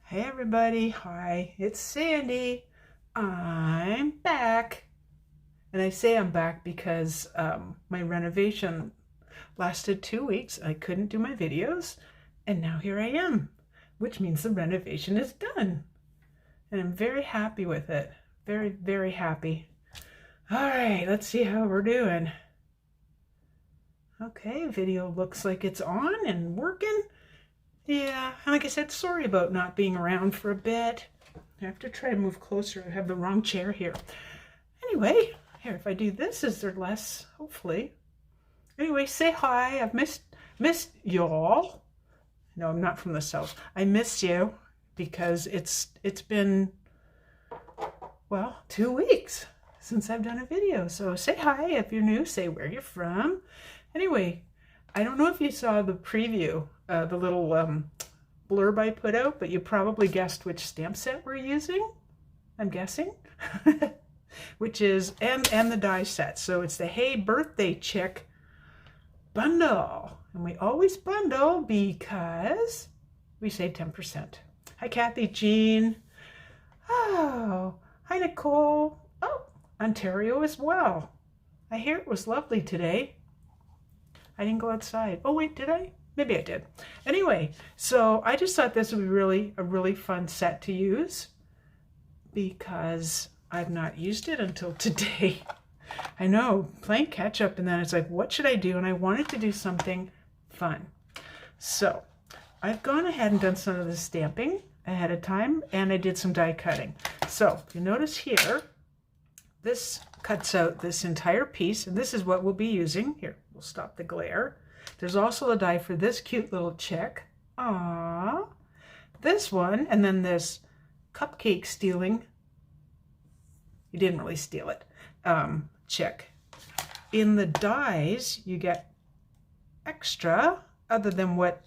Hey everybody, hi, it's Sandy. I'm back. And I say I'm back because my renovation lasted 2 weeks. I couldn't do my videos, and now here I am, which means the renovation is done. And I'm very happy with it. Very, very happy. All right, let's see how we're doing. Okay, video looks like it's on and working. Yeah, and like I said, sorry about not being around for a bit. I have to try to move closer. I have the wrong chair here. Anyway, here, if I do this, is there less? Hopefully. Anyway, say hi. I've missed y'all. No, I'm not from the South. I miss you because it's been, well, 2 weeks since I've done a video. So say hi if you're new. Say where you're from. Anyway, I don't know if you saw the preview, the little blurb I put out, but you probably guessed which stamp set we're using, I'm guessing, which is, and the die set. So it's the Hey Birthday Chick bundle. And we always bundle because we save 10%. Hi, Kathy Jean. Oh, hi, Nicole. Oh, Ontario as well. I hear it was lovely today. I didn't go outside. Oh, wait, did I? Maybe I did. Anyway, so I just thought this would be a really fun set to use because I've not used it until today. I know, playing catch up, and then it's like, what should I do? And I wanted to do something fun. So I've gone ahead and done some of the stamping ahead of time, and I did some die cutting. So if you notice here, this cuts out this entire piece, and this is what we'll be using. Here, we'll stop the glare. There's also a die for this cute little chick. Aww. This one, and then this cupcake stealing, you didn't really steal it, chick. In the dies, you get extra, other than what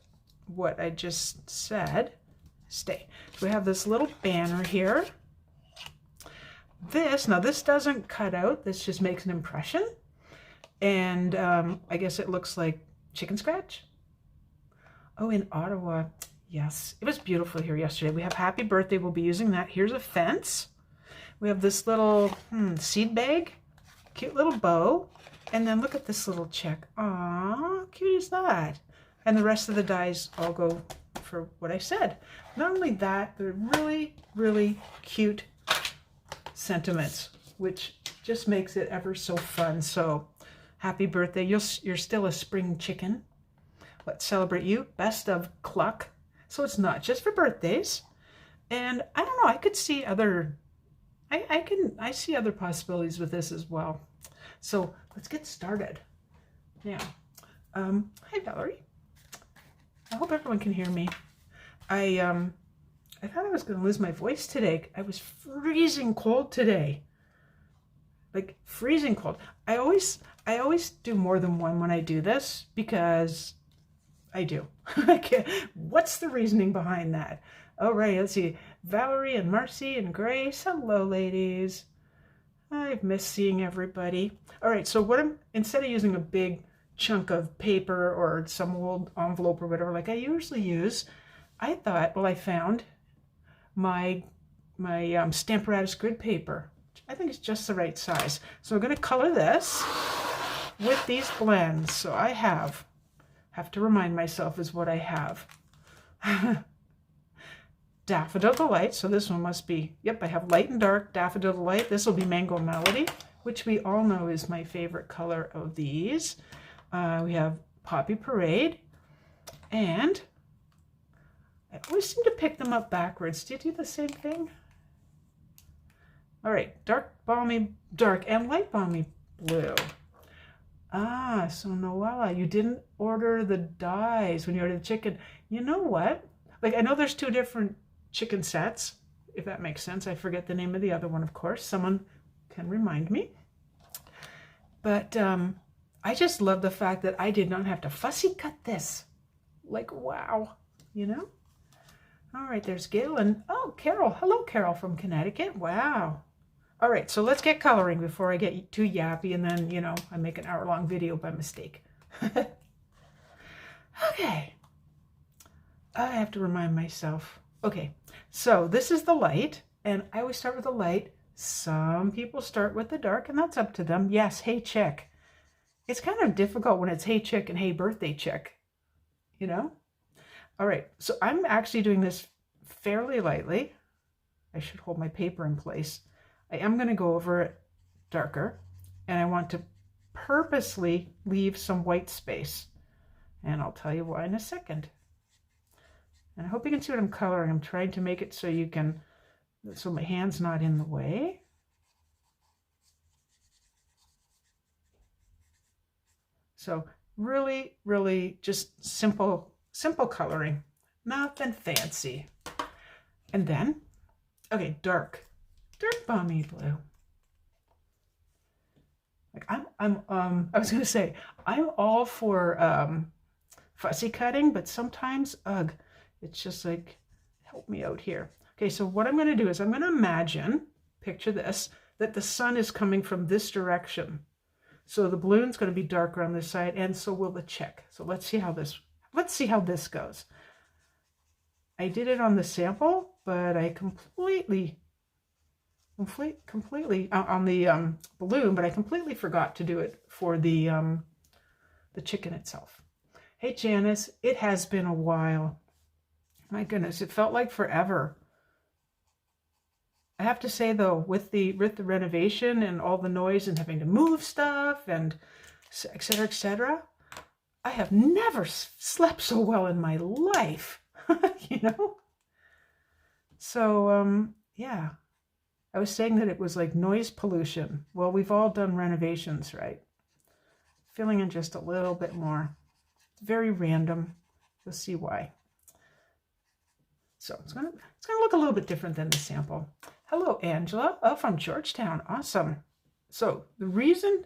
I just said. Stay. So we have this little banner here. Now this doesn't cut out, this just makes an impression. And I guess it looks like chicken scratch. Oh, in Ottawa, yes. It was beautiful here yesterday. We have Happy Birthday, we'll be using that. Here's a fence. We have this little seed bag, cute little bow. And then look at this little chick. Aww, how cute is that? And the rest of the dies all go for what I said. Not only that, they're really, really cute sentiments, which just makes it ever so fun. So happy birthday. You're still a spring chicken. Let's celebrate you. Best of cluck. So it's not just for birthdays. And I don't know, I could see other, I see other possibilities with this as well. So let's get started. Now, hi Valerie. I hope everyone can hear me. I thought I was going to lose my voice today. I was freezing cold today. Like freezing cold. I always do more than one when I do this because I do. What's the reasoning behind that? All right, let's see. Valerie and Marcy and Grace. Hello, ladies. I've missed seeing everybody. All right, so instead of using a big chunk of paper or some old envelope or whatever like I usually use, I thought, well, I found my Stamparatus grid paper. I think it's just the right size. So I'm going to color this with these blends. So I have to remind myself is what I have. Daffodil Delight. So this one must be, yep, I have light and dark Daffodil Delight. This will be Mango Melody, which we all know is my favorite color of these. We have Poppy Parade, and I always seem to pick them up backwards. Do you do the same thing? All right, dark and light balmy blue. Ah, so Noella, you didn't order the dies when you ordered the chicken. You know what? Like, I know there's 2 different chicken sets, if that makes sense. I forget the name of the other one, of course. Someone can remind me. But I just love the fact that I did not have to fussy cut this. Like, wow, you know? All right, there's Gail and, oh, Carol. Hello, Carol from Connecticut. Wow. All right, so let's get coloring before I get too yappy and then, you know, I make an hour-long video by mistake. Okay. I have to remind myself Okay, so this is the light, and I always start with the light. Some people start with the dark, and that's up to them. Yes, hey chick. It's kind of difficult when it's hey chick and hey birthday chick, you know? All right, so I'm actually doing this fairly lightly. I should hold my paper in place. I am going to go over it darker, and I want to purposely leave some white space. And I'll tell you why in a second. And I hope you can see what I'm coloring. I'm trying to make it so you can, so my hand's not in the way. So really, really just simple coloring, nothing fancy. And then, okay, dark balmy blue. Like I was gonna say, I'm all for fussy cutting, but sometimes, ugh, it's just like, help me out here. Okay, so what I'm gonna do is I'm gonna imagine, picture this, that the sun is coming from this direction. So the balloon's going to be darker on this side, and so will the chick. So let's see how this goes. I did it on the sample, but I completely on the balloon, but I completely forgot to do it for the chicken itself. Hey Janice, it has been a while. My goodness, it felt like forever. I have to say though, with the renovation and all the noise and having to move stuff and etc., I have never slept so well in my life, you know? So, yeah, I was saying that it was like noise pollution. Well, we've all done renovations, right? Filling in just a little bit more. It's very random. You'll see why. So it's gonna look a little bit different than the sample. Hello, Angela. Oh, from Georgetown. Awesome. So the reason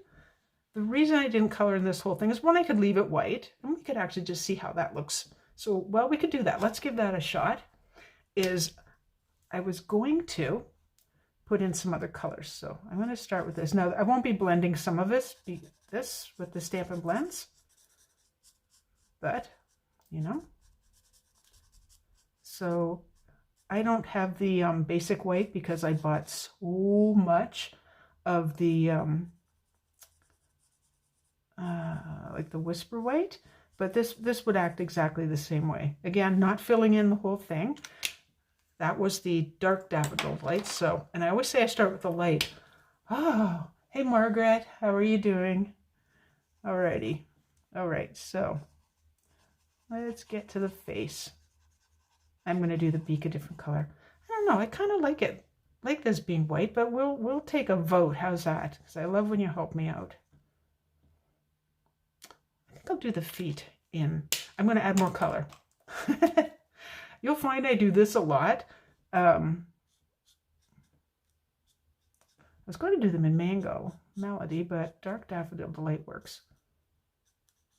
I didn't color in this whole thing is one, I could leave it white, and we could actually just see how that looks. So, well, we could do that. Let's give that a shot. I was going to put in some other colors. So I'm going to start with this. Now, I won't be blending some of this with the Stampin Blends, but, you know. So I don't have the basic white because I bought so much of the like the whisper white, but this would act exactly the same way. Again, not filling in the whole thing. That was the dark daffodil light. So, and I always say I start with the light. Oh, hey Margaret, how are you doing? Alrighty, all right. So let's get to the face. I'm going to do the beak a different color. I don't know. I kind of like it, like this being white, but we'll take a vote. How's that? Because I love when you help me out. I think I'll do the feet in. I'm going to add more color. You'll find I do this a lot. I was going to do them in Mango Melody, but Dark Daffodil Delight works.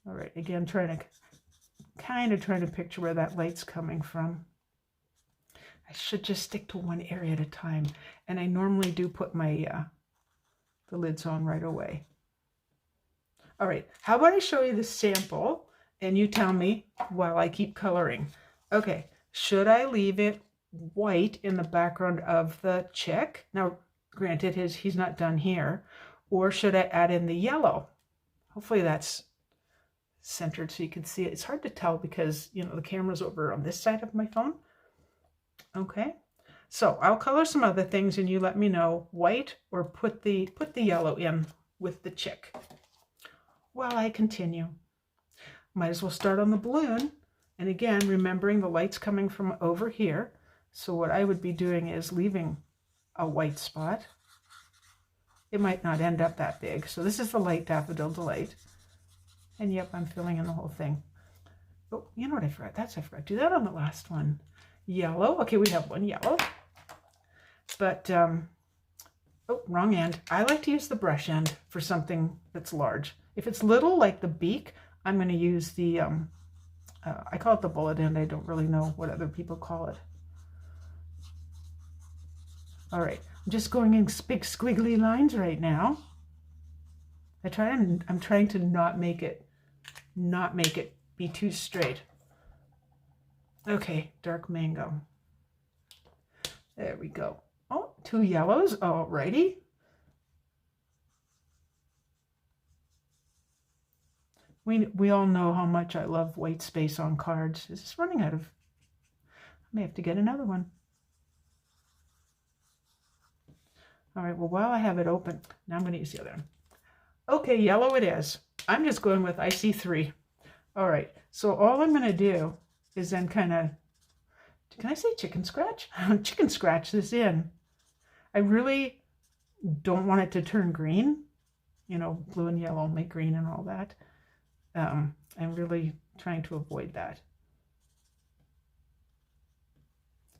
All right. Again, trying to picture where that light's coming from. I should just stick to one area at a time, and I normally do put my the lids on right away. All right, how about I show you the sample, and you tell me while I keep coloring. Okay, should I leave it white in the background of the chick? Now, granted, he's not done here. Or should I add in the yellow? Hopefully that's centered so you can see it. It's hard to tell because, you know, the camera's over on this side of my phone. Okay, so I'll color some other things and you let me know white or put the yellow in with the chick. While I continue, might as well start on the balloon. And again, remembering the light's coming from over here. So what I would be doing is leaving a white spot. It might not end up that big. So this is the light Daffodil Delight. And yep, I'm filling in the whole thing. Oh, you know what I forgot? I forgot to do that on the last one. Yellow. Okay, we have one yellow. But, oh, wrong end. I like to use the brush end for something that's large. If it's little, like the beak, I'm going to use the, I call it the bullet end. I don't really know what other people call it. All right, I'm just going in big squiggly lines right now. I'm trying to not make it be too straight. Okay, dark mango. There we go. Oh, 2 yellows. Alrighty. We all know how much I love white space on cards. Is this running out of... I may have to get another one. All right, well, while I have it open, now I'm going to use the other one. Okay, yellow it is. I'm just going with IC3. All right, so all I'm going to do is then kind of, can I say chicken scratch? Chicken scratch this in. I really don't want it to turn green. You know, blue and yellow make green and all that. I'm really trying to avoid that.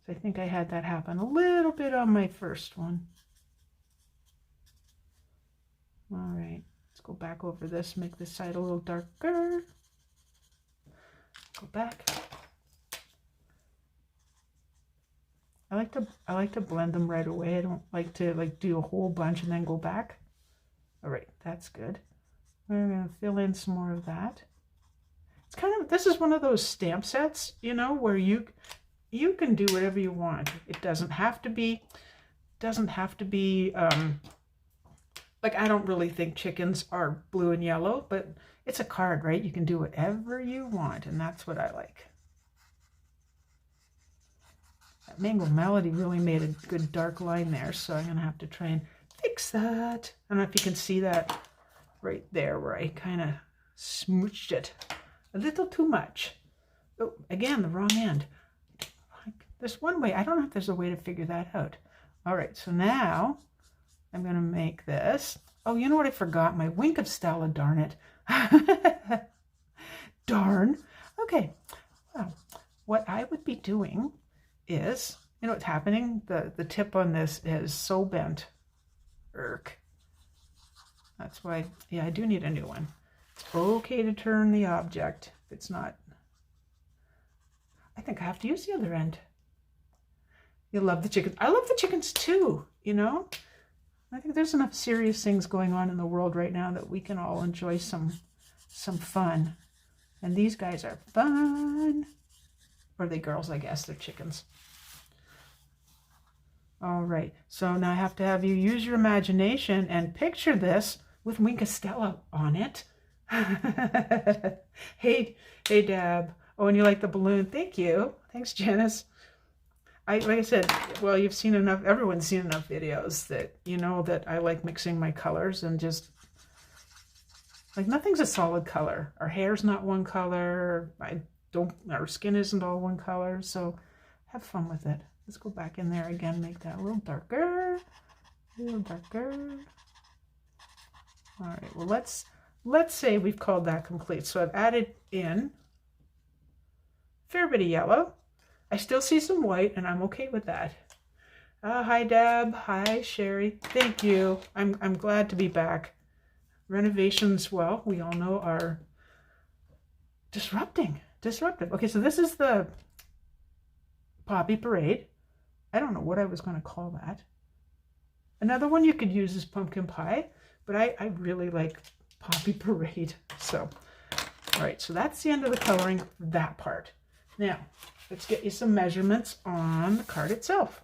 So I think I had that happen a little bit on my first one. All right, let's go back over this, make this side a little darker. Go back. I like to blend them right away. I don't like to do a whole bunch and then go back. All right, that's good. We're gonna fill in some more of that. It's kind of, this is one of those stamp sets, you know, where you can do whatever you want. It doesn't have to be, like, I don't really think chickens are blue and yellow, but it's a card, right? You can do whatever you want, and that's what I like. That Mango Melody really made a good dark line there, so I'm gonna have to try and fix that. I don't know if you can see that right there where I kind of smooched it a little too much. Oh, again, the wrong end. There's one way. I don't know if there's a way to figure that out. All right, so now I'm going to make this. Oh, you know what I forgot? My wink of Stella, darn it. Darn. Okay, well, what I would be doing is, you know what's happening? The tip on this is so bent. Irk. That's why, yeah, I do need a new one. It's okay to turn the object if it's not. I think I have to use the other end. You love the chickens. I love the chickens too, you know? I think there's enough serious things going on in the world right now that we can all enjoy some fun. And these guys are fun. Or they girls, I guess. They're chickens. All right. So now I have to have you use your imagination and picture this with Wink of Stella on it. Hey, Dab. Oh, and you like the balloon. Thank you. Thanks, Janice. Like I said, well, you've seen enough, everyone's seen enough videos that you know that I like mixing my colors and just, like, nothing's a solid color. Our hair's not one color. Our skin isn't all one color. So have fun with it. Let's go back in there again, make that a little darker. A little darker. All right, well, let's say we've called that complete. So I've added in a fair bit of yellow. I still see some white, and I'm okay with that. Hi, Deb. Hi, Sherry. Thank you. I'm glad to be back. Renovations, well, we all know, are disruptive. Okay, so this is the Poppy Parade. I don't know what I was going to call that. Another one you could use is Pumpkin Pie, but I really like Poppy Parade. So, all right, so that's the end of the coloring for that part. Now, let's get you some measurements on the card itself.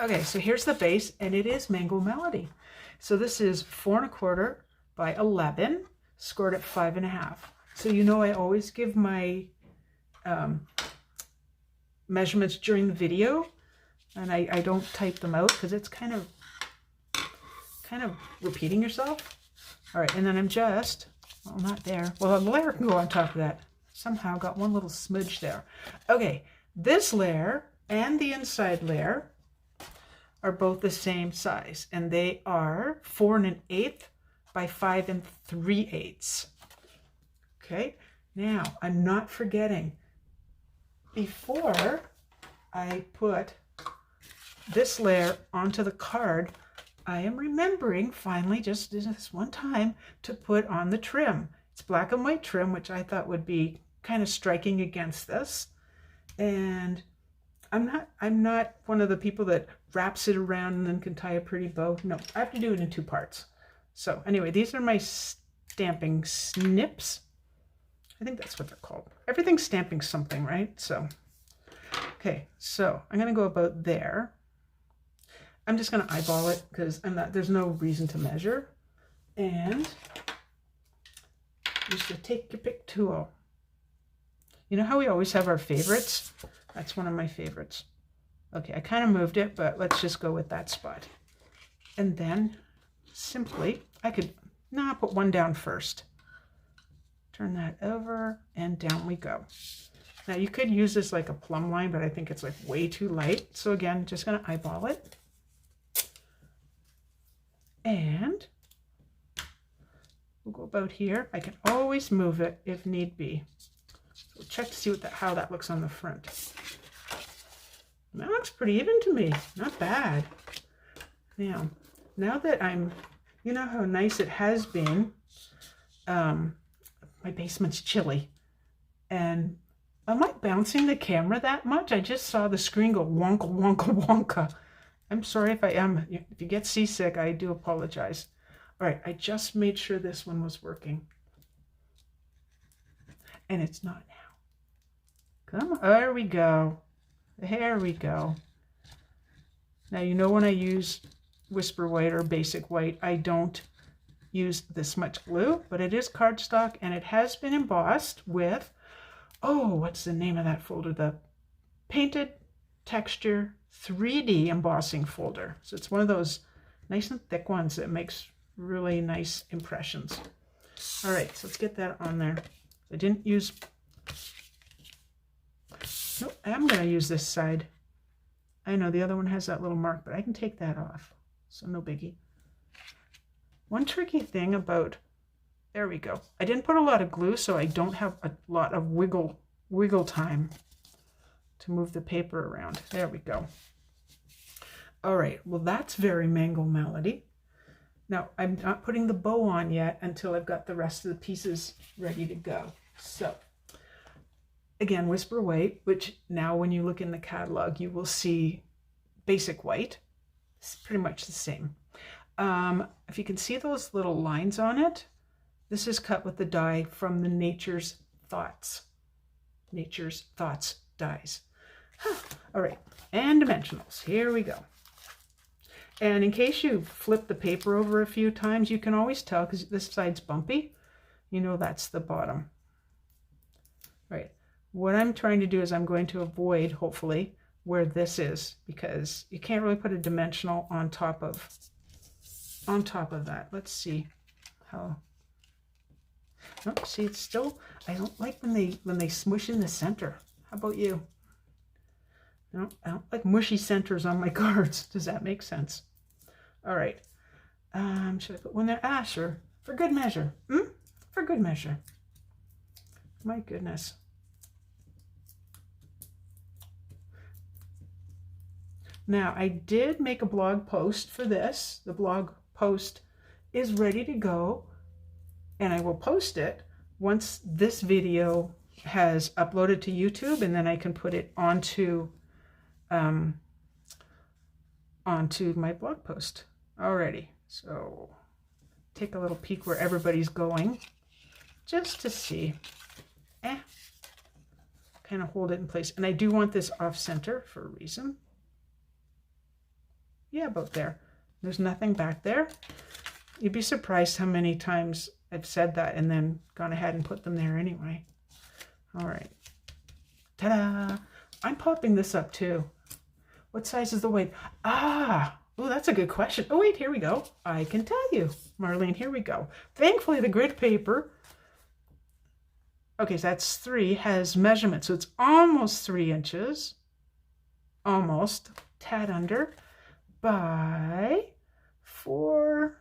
Okay, so here's the base, and it is Mango Melody. So this is 4 1/4 by 11, scored at 5 1/2. So you know I always give my measurements during the video, and I don't type them out because it's kind of repeating yourself. All right, and then I'm just, well, not there. Well, the layer can go on top of that. Somehow got one little smudge there. Okay, this layer and the inside layer are both the same size, and they are 4 1/8 by 5 3/8. Okay, now I'm not forgetting, before I put this layer onto the card, I am remembering finally, just this one time, to put on the trim. It's black and white trim, which I thought would be kind of striking against this. And I'm not one of the people that wraps it around and then can tie a pretty bow. No, I have to do it in 2 parts. So anyway, these are my stamping snips. I think that's what they're called. Everything's stamping something, right? So, okay, so I'm going to go about there. I'm just going to eyeball it because there's no reason to measure. And use the take your pick tool. You know how we always have our favorites? That's one of my favorites. Okay, I kind of moved it, but let's just go with that spot. And then simply, put one down first. Turn that over and down we go. Now you could use this like a plumb line, but I think it's like way too light. So again, just gonna eyeball it. And we'll go about here. I can always move it if need be. So we'll check to see how that looks on the front. That looks pretty even to me, not bad. Now that you know how nice it has been, my basement's chilly, and am I bouncing the camera that much? I just saw the screen go wonka, wonka, wonka. I'm sorry if I am. If you get seasick, I do apologize. All right, I just made sure this one was working. And it's not now. Come on, there we go. There we go. Now, you know when I use Whisper White or Basic White, I don't use this much glue, but it is cardstock and it has been embossed with, what's the name of that folder? The Painted Texture 3D embossing folder. So it's one of those nice and thick ones that makes really nice impressions. All right, so let's get that on there. I didn't use, nope, I'm gonna use this side. I know the other one has that little mark, but I can take that off, so no biggie. One tricky thing about, there we go. I didn't put a lot of glue, so I don't have a lot of wiggle time to move the paper around. There we go. All right, well, that's very Mango Melody. Now, I'm not putting the bow on yet until I've got the rest of the pieces ready to go. So, again, Whisper White, which now when you look in the catalog, you will see Basic White. It's pretty much the same. If you can see those little lines on it, this is cut with the die from the Nature's Thoughts dies. All right, and dimensionals. Here we go. And in case you flip the paper over a few times, you can always tell because this side's bumpy. You know that's the bottom. Right. What I'm trying to do is I'm going to avoid, hopefully, where this is, because you can't really put a dimensional on top of that. Let's see how. Oh, see, it's still, I don't like when they smush in the center. How about you? I don't like mushy centers on my cards. Does that make sense? All right. Should I put one there? Ah, sure. For good measure. For good measure. My goodness. Now, I did make a blog post for this. The blog post is ready to go, and I will post it once this video has uploaded to YouTube, and then I can put it onto my blog post. Alrighty, so take a little peek where everybody's going, just to see. Kind of hold it in place, and I do want this off center for a reason. Yeah, about there. There's nothing back there. You'd be surprised how many times I've said that and then gone ahead and put them there anyway. All right. Ta-da! I'm popping this up too. What size is the weight? Ah! Oh, that's a good question. Oh, wait, here we go. I can tell you. Marlene, here we go. Thankfully, the grid paper, okay, so that's 3, has measurement. So it's almost 3 inches. Almost. Tad under. By 4,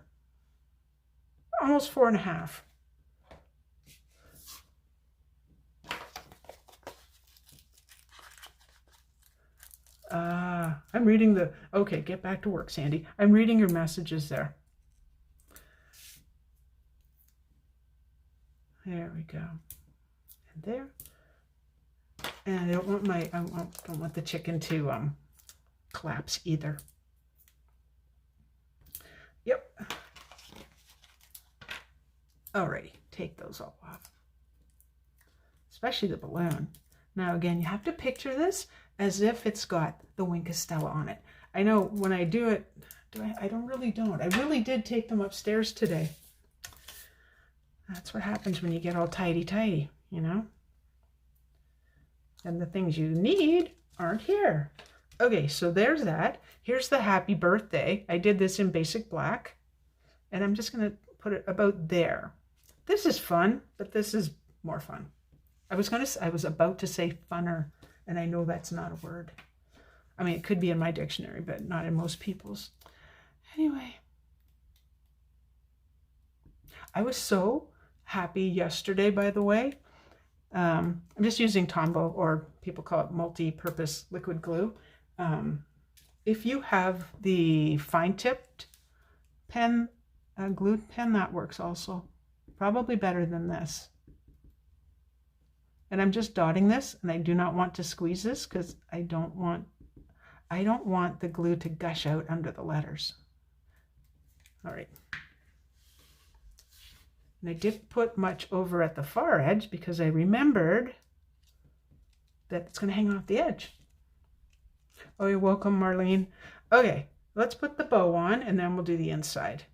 almost 4.5. I'm reading the, okay, get back to work, Sandy. I'm reading your messages there. There we go. And there. And I don't want don't want the chicken to collapse either. Yep. Alrighty, take those all off. Especially the balloon. Now again, you have to picture this as if it's got the Wink of Stella on it. I know when I do it, I really did take them upstairs today. That's what happens when you get all tidy, you know? And the things you need aren't here. Okay, so there's that. Here's the happy birthday. I did this in basic black, and I'm just gonna put it about there. This is fun, but this is more fun. I was about to say funner, and I know that's not a word. I mean, it could be in my dictionary, but not in most people's. Anyway, I was so happy yesterday, by the way. I'm just using Tombow, or people call it multi-purpose liquid glue. If you have the fine-tipped pen, glued pen, that works also. Probably better than this. And I'm just dotting this, and I do not want to squeeze this because I don't want the glue to gush out under the letters. All right. And I didn't put much over at the far edge because I remembered that it's going to hang off the edge. Oh, you're welcome, Marlene. Okay, let's put the bow on, and then we'll do the inside.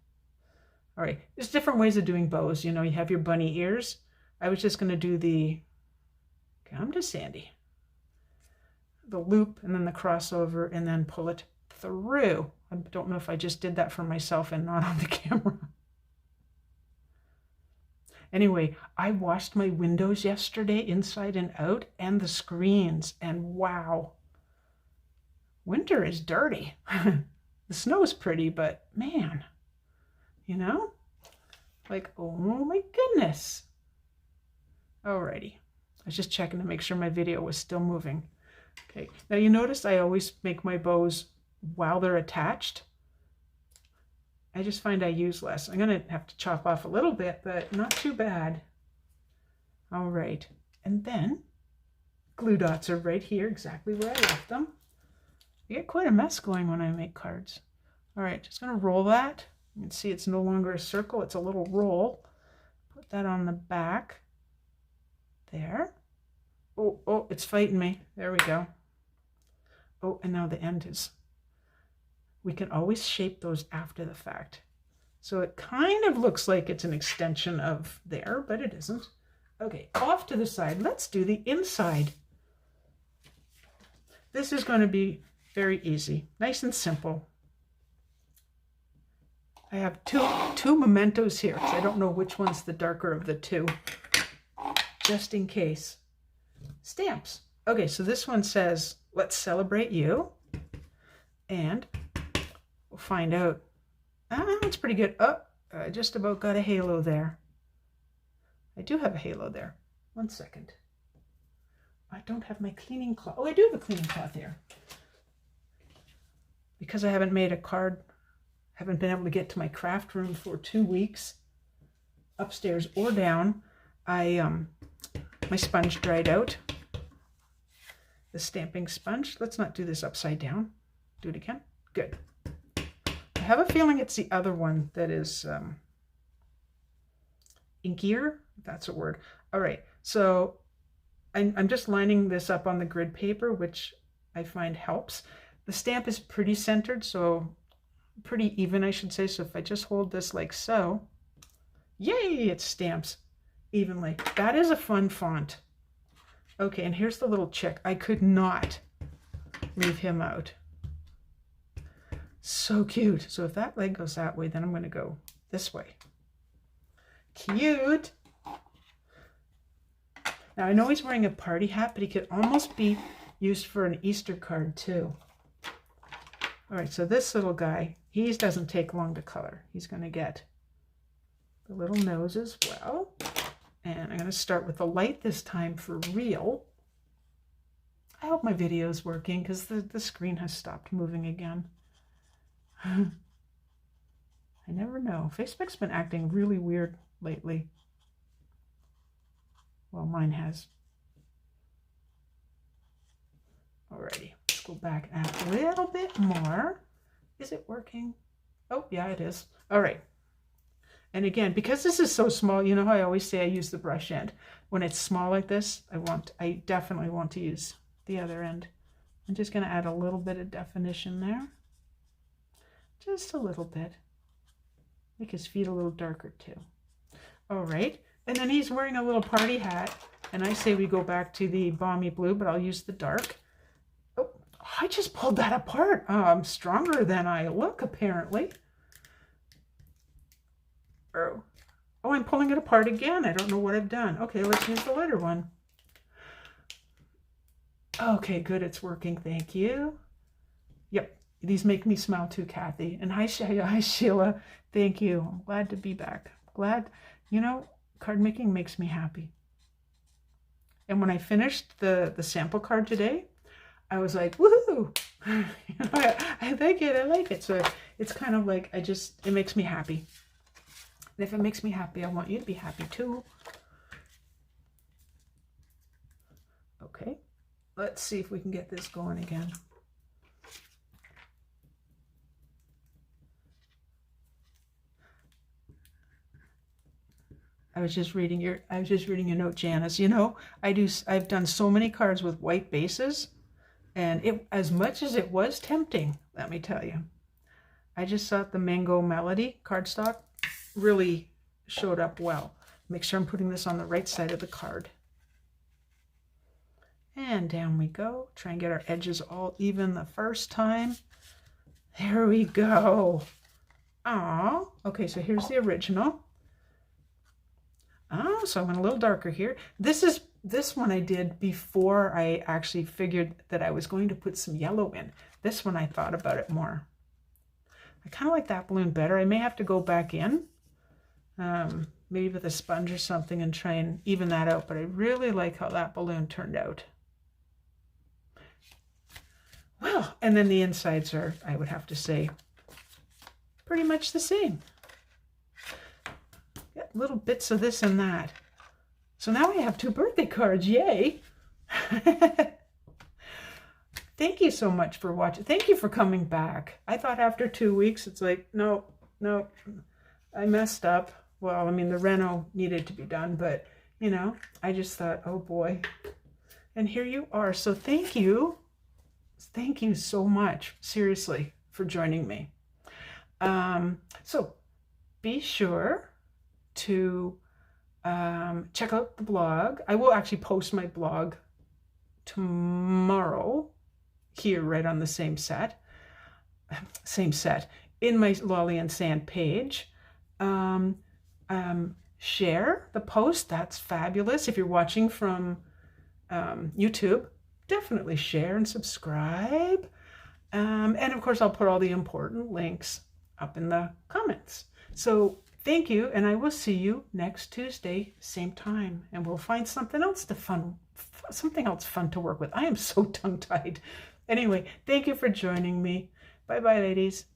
All right, there's different ways of doing bows. You know, you have your bunny ears. I was just going to do the, come to Sandy, the loop and then the crossover and then pull it through. I don't know if I just did that for myself and not on the camera. Anyway, I washed my windows yesterday inside and out and the screens, and wow, winter is dirty. The snow is pretty, but man, you know, like, oh my goodness. Alrighty, I was just checking to make sure my video was still moving. Okay, now you notice I always make my bows while they're attached. I just find I use less. I'm gonna have to chop off a little bit, but not too bad. All right, and then glue dots are right here, exactly where I left them. I get quite a mess going when I make cards. All right, just gonna roll that. You can see it's no longer a circle, it's a little roll. Put that on the back. There. Oh, it's fighting me. There we go. Oh, and now the end is, we can always shape those after the fact. So it kind of looks like it's an extension of there, but it isn't. Okay, off to the side. Let's do the inside. This is going to be very easy, nice and simple. I have two mementos here, because I don't know which one's the darker of the two, just in case. Stamps. Okay, so this one says, let's celebrate you. And we'll find out. That's pretty good. Oh, I just about got a halo there. I do have a halo there. 1 second. I don't have my cleaning cloth. Oh, I do have a cleaning cloth here. Because I haven't made a card, haven't been able to get to my craft room for 2 weeks, upstairs or down, my sponge dried out. The stamping sponge. Let's not do this upside down. Do it again. Good. I have a feeling it's the other one that is inkier. That's a word. All right. So I'm just lining this up on the grid paper, which I find helps. The stamp is pretty centered, so pretty even, I should say. So if I just hold this like so, yay, it stamps evenly. That is a fun font. Okay, and here's the little chick. I could not leave him out. So cute. So if that leg goes that way, then I'm going to go this way. Cute. Now I know he's wearing a party hat, but he could almost be used for an Easter card too. All right, so this little guy, he doesn't take long to color. He's going to get the little nose as well. And I'm going to start with the light this time for real. I hope my video is working because the screen has stopped moving again. I never know. Facebook's been acting really weird lately. Well, mine has. Alrighty, let's go back and add a little bit more. Is it working? Oh, yeah, it is. All right. And again, because this is so small, you know how I always say I use the brush end. When it's small like this, I definitely want to use the other end. I'm just going to add a little bit of definition there. Just a little bit. Make his feet a little darker too. All right. And then he's wearing a little party hat. And I say we go back to the balmy blue, but I'll use the dark. Oh, I just pulled that apart. I'm stronger than I look, apparently. Oh, I'm pulling it apart again. I don't know what I've done. Okay, let's use the lighter one. Okay, good. It's working. Thank you. Yep. These make me smile too, Kathy. And hi, Sheila. Thank you. I'm glad to be back. Glad, you know, card making makes me happy. And when I finished the sample card today, I was like, woohoo! I like it. I like it. So it's kind of like, it makes me happy. And if it makes me happy, I want you to be happy too. Okay. Let's see if we can get this going again. I was just reading your note, Janice. You know, I've done so many cards with white bases, and as much as it was tempting, let me tell you, I just thought the Mango Melody cardstock really showed up well. Make sure I'm putting this on the right side of the card. And down we go. Try and get our edges all even the first time. There we go. Oh, okay, so here's the original. Oh, so I went a little darker here. This one I did before I actually figured that I was going to put some yellow in. This one I thought about it more. I kind of like that balloon better. I may have to go back in, maybe with a sponge or something, and try and even that out. But I really like how that balloon turned out. Well, and then the insides are, I would have to say, pretty much the same. Got little bits of this and that. So now we have 2 birthday cards. Yay! Thank you so much for watching. Thank you for coming back. I thought after 2 weeks, it's like, no, I messed up. Well, I mean, the reno needed to be done, but, you know, I just thought, oh boy. And here you are. So thank you. Thank you so much, seriously, for joining me. So be sure to check out the blog. I will actually post my blog tomorrow here right on the same set in my Lolly and Sand page. Share the post. That's fabulous. If you're watching from YouTube, definitely share and subscribe. And of course, I'll put all the important links up in the comments. So thank you, and I will see you next Tuesday, same time, and we'll find something else fun to work with. I am so tongue-tied. Anyway, thank you for joining me. Bye-bye, ladies.